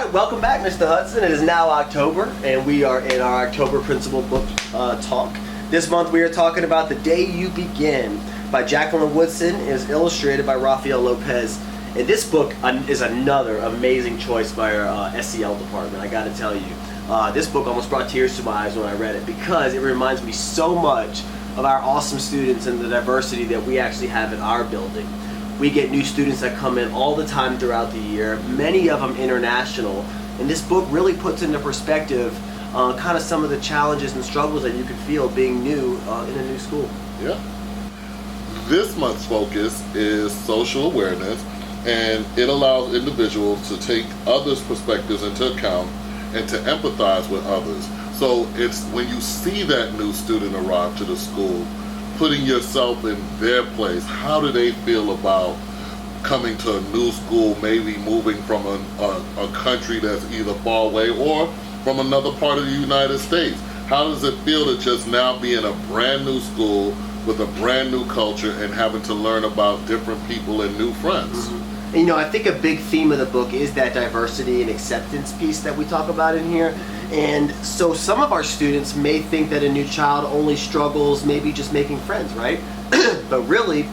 right, welcome back, Mr. Hudson. It is now October, and we are in our October Principal Book Talk. This month we are talking about The Day You Begin by Jacqueline Woodson. It is illustrated by Rafael Lopez. And this book is another amazing choice by our SEL department, I gotta tell you. This book almost brought tears to my eyes when I read it because it reminds me so much of our awesome students and the diversity that we actually have in our building. We get new students that come in all the time throughout the year, many of them international, and this book really puts into perspective kind of some of the challenges and struggles that you can feel being new in a new school. Yeah. This month's focus is social awareness, and it allows individuals to take others' perspectives into account and to empathize with others. So it's when you see that new student arrive to the school, putting yourself in their place. How do they feel about coming to a new school, maybe moving from a country that's either far away or from another part of the United States? How does it feel to just now be in a brand new school with a brand new culture and having to learn about different people and new friends? Mm-hmm. And, you know, I think a big theme of the book is that diversity and acceptance piece that we talk about in here. And so some of our students may think that a new child only struggles maybe just making friends, right? But really,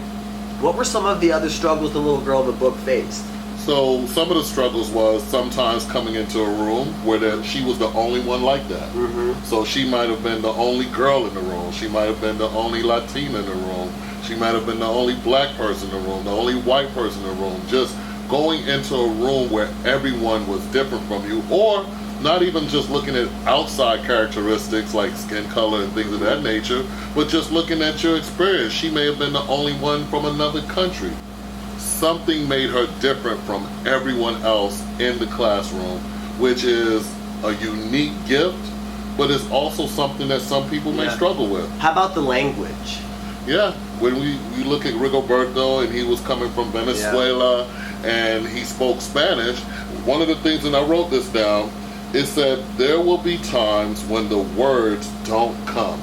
what were some of the other struggles the little girl in the book faced? So some of the struggles was sometimes coming into a room where she was the only one like that. Mm-hmm. So she might have been the only girl in the room. She might have been the only Latina in the room. She might have been the only black person in the room, the only white person in the room. Just going into a room where everyone was different from you, or not even just looking at outside characteristics like skin color and things of that nature, but just looking at your experience. She may have been the only one from another country. Something made her different from everyone else in the classroom, which is a unique gift, but it's also something that some people may struggle with. How about the language? Yeah, when we look at Rigoberto, and he was coming from Venezuela, and he spoke Spanish, one of the things, and I wrote this down, is that there will be times when the words don't come.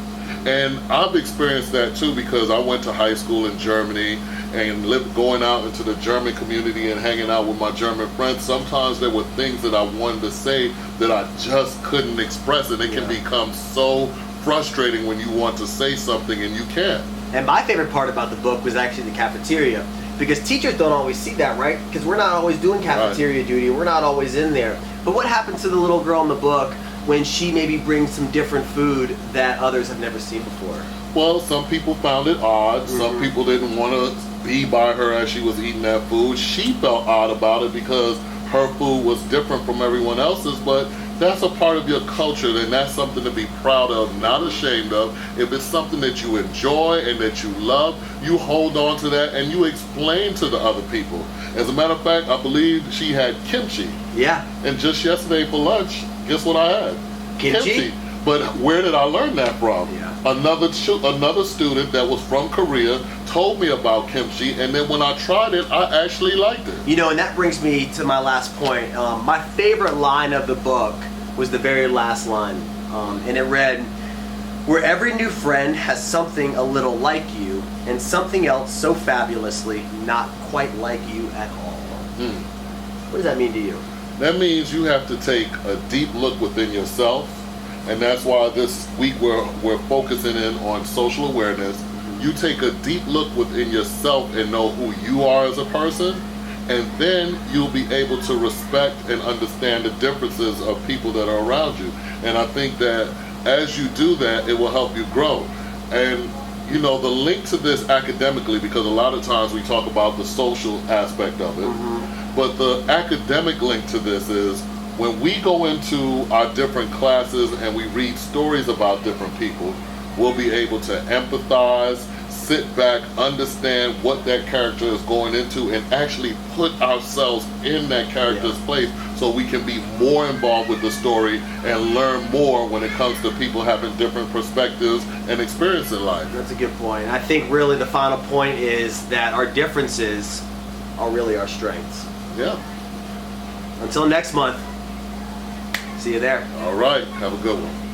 And I've experienced that too, because I went to high school in Germany and going out into the German community and hanging out with my German friends. Sometimes there were things that I wanted to say that I just couldn't express, and it can become so frustrating when you want to say something and you can't. And my favorite part about the book was actually the cafeteria, because teachers don't always see that, right? Because we're not always doing cafeteria duty, we're not always in there. But what happens to the little girl in the book when she maybe brings some different food that others have never seen before? Well, some people found it odd. Some people didn't want to be by her as she was eating that food. She felt odd about it because her food was different from everyone else's, but that's a part of your culture, and that's something to be proud of, not ashamed of. If it's something that you enjoy and that you love, you hold on to that and you explain to the other people. As a matter of fact, I believe she had kimchi. Yeah. And just yesterday for lunch, guess what I had? Kimchi? But where did I learn that from? Yeah. Another student that was from Korea told me about kimchi, and then when I tried it, I actually liked it. You know, and that brings me to my last point. My favorite line of the book was the very last line, and it read, "Where every new friend has something a little like you, and something else so fabulously not quite like you at all." What does that mean to you? That means you have to take a deep look within yourself, and that's why this week we're focusing in on social awareness. You take a deep look within yourself and know who you are as a person, and then you'll be able to respect and understand the differences of people that are around you. And I think that as you do that, it will help you grow. And you know, the link to this academically, because a lot of times we talk about the social aspect of it, but the academic link to this is when we go into our different classes and we read stories about different people, we'll be able to empathize, sit back, understand what that character is going into, and actually put ourselves in that character's place so we can be more involved with the story and learn more when it comes to people having different perspectives and experience in life. That's a good point. I think really the final point is that our differences are really our strengths. Yeah. Until next month, see you there. All right. Have a good one.